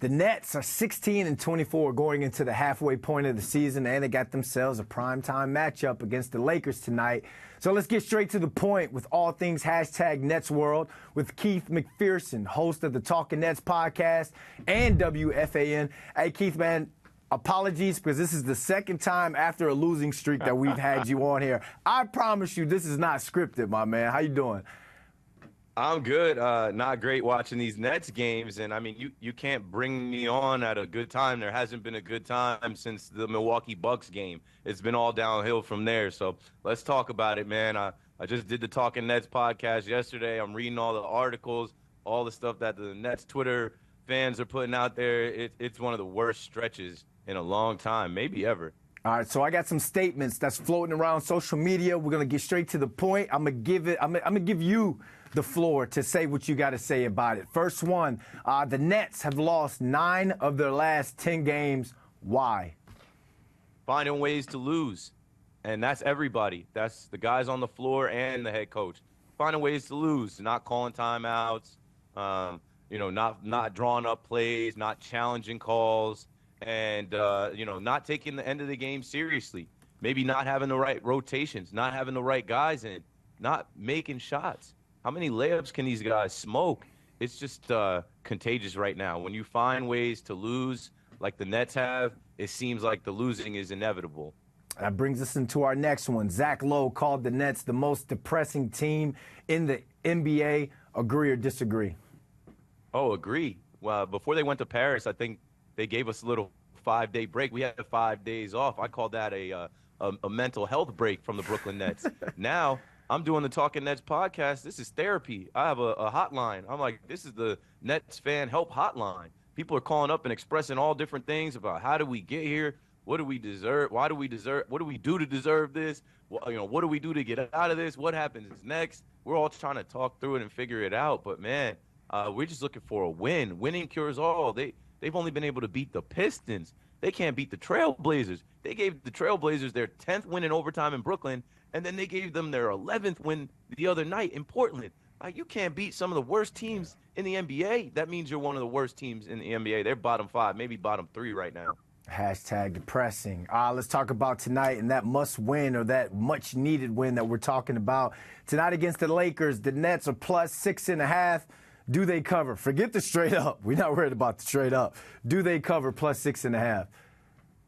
The Nets are 16-24 going into the halfway point of the season, and they got themselves a primetime matchup against the Lakers tonight. So let's get straight to the point with all things hashtag Nets World with Keith McPherson, host of the Talking Nets podcast and WFAN. Hey, Keith, man, apologies because this is the second time after a losing streak that we've had you on here. I promise you this is not scripted, my man. How you doing? I'm good. Not great watching these Nets games. And, I mean, you can't bring me on at a good time. There hasn't been a good time since the Milwaukee Bucks game. It's been all downhill from there. So let's talk about it, man. I just did the Talking Nets podcast yesterday. I'm reading all the articles, all the stuff that the Nets Twitter fans are putting out there. It's one of the worst stretches in a long time, maybe ever. All right, so I got some statements that's floating around social media. We're gonna get straight to the point. I'm gonna give you the floor to say what you got to say about it. First one, the Nets have lost 9 of their last 10 games. Why? Finding ways to lose, and that's everybody. That's the guys on the floor and the head coach. Finding ways to lose, not calling timeouts, not drawing up plays, not challenging calls. And, not taking the end of the game seriously. Maybe not having the right rotations, not having the right guys in, not making shots. How many layups can these guys smoke? It's just contagious right now. When you find ways to lose like the Nets have, it seems like the losing is inevitable. That brings us into our next one. Zach Lowe called the Nets the most depressing team in the NBA. Agree or disagree? Oh, agree. Well, before they went to Paris, I think they gave us a little 5-day break. We had 5 days off. I call that a mental health break from the Brooklyn Nets. Now I'm doing the Talking Nets podcast. This is therapy. I have a hotline. I'm like, this is the Nets fan help hotline. People are calling up and expressing all different things about how do we get here? What do we deserve? Why do we deserve? What do we do to deserve this? What do we do to get out of this? What happens next? We're all trying to talk through it and figure it out. But, man, we're just looking for a win. Winning cures all. They've only been able to beat the Pistons. They can't beat the Trailblazers. They gave the Trailblazers their 10th win in overtime in Brooklyn, and then they gave them their 11th win the other night in Portland. You can't beat some of the worst teams in the NBA. That means you're one of the worst teams in the NBA. They're bottom 5, maybe bottom 3 right now. Hashtag depressing. Let's talk about tonight and that must win or that much needed win that we're talking about. Tonight against the Lakers, the Nets are plus 6.5. Do they cover? Forget the straight up. We're not worried about the straight up. Do they cover plus 6.5?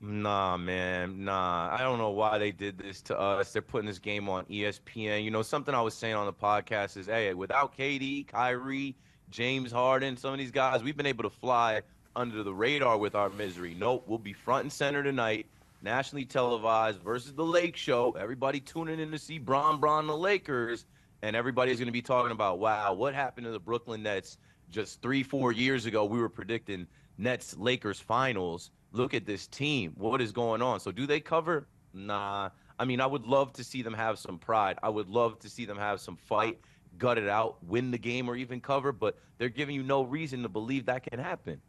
Nah, man. Nah. I don't know why they did this to us. They're putting this game on ESPN. You know, something I was saying on the podcast is, hey, without KD, Kyrie, James Harden, some of these guys, we've been able to fly under the radar with our misery. Nope, we'll be front and center tonight, nationally televised versus the Lake Show. Everybody tuning in to see Bron the Lakers. And everybody's going to be talking about, wow, what happened to the Brooklyn Nets just 3-4 years ago? We were predicting Nets-Lakers finals. Look at this team. What is going on? So do they cover? Nah. I mean, I would love to see them have some pride. I would love to see them have some fight, gut it out, win the game, or even cover. But they're giving you no reason to believe that can happen.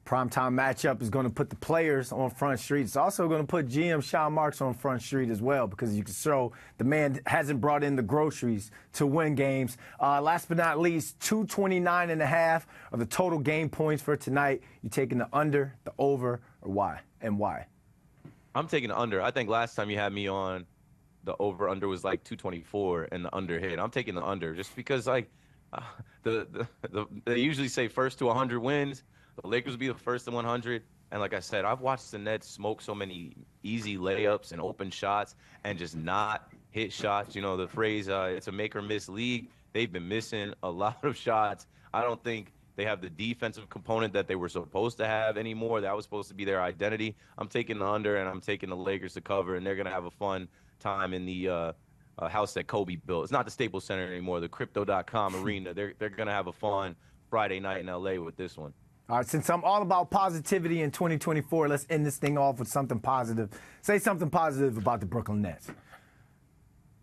Primetime matchup is going to put the players on Front Street. It's also going to put GM Sean Marks on Front Street as well because you can show the man hasn't brought in the groceries to win games. Last but not least, 229.5 are the total game points for tonight. You taking the under, the over, or why? And why? I'm taking the under. I think last time you had me on, the over-under was like 224 and the under hit. I'm taking the under just because, like, they usually say first to 100 wins. The Lakers will be the first to 100. And like I said, I've watched the Nets smoke so many easy layups and open shots and just not hit shots. You know, the phrase, it's a make or miss league. They've been missing a lot of shots. I don't think they have the defensive component that they were supposed to have anymore. That was supposed to be their identity. I'm taking the under, and I'm taking the Lakers to cover, and they're going to have a fun time in the house that Kobe built. It's not the Staples Center anymore, the Crypto.com arena. They're going to have a fun Friday night in L.A. with this one. All right, since I'm all about positivity in 2024, let's end this thing off with something positive. Say something positive about the Brooklyn Nets.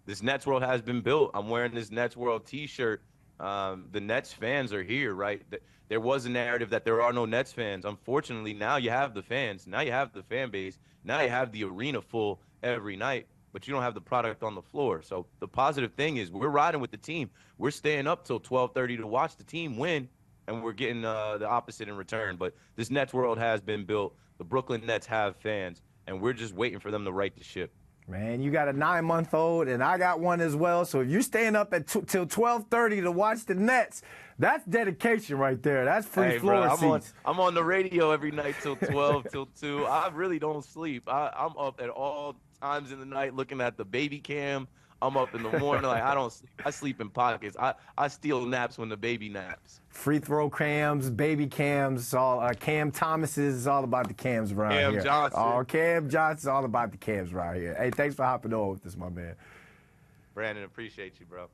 This Nets World has been built. I'm wearing this Nets World T-shirt. The Nets fans are here, right? There was a narrative that there are no Nets fans. Unfortunately, now you have the fans. Now you have the fan base. Now you have the arena full every night, but you don't have the product on the floor. So the positive thing is we're riding with the team. We're staying up till 12:30 to watch the team win. and we're getting the opposite in return. But this Nets world has been built. The Brooklyn Nets have fans, and we're just waiting for them to right the ship. Man, you got a 9-month-old, and I got one as well. So if you're staying up at till 12:30 to watch the Nets, that's dedication right there. That's free floor seats. I'm on the radio every night till 12, till 2. I really don't sleep. I'm up at all times in the night looking at the baby cam. I'm up in the morning like I don't sleep. I sleep in pockets. I steal naps when the baby naps. Free throw cams, baby cams, all Cam Thomas's is all about the cams around here. Cam Johnson. Oh, Cam Johnson's all about the cams around here. Hey, thanks for hopping on with us, my man. Brandon, appreciate you, bro.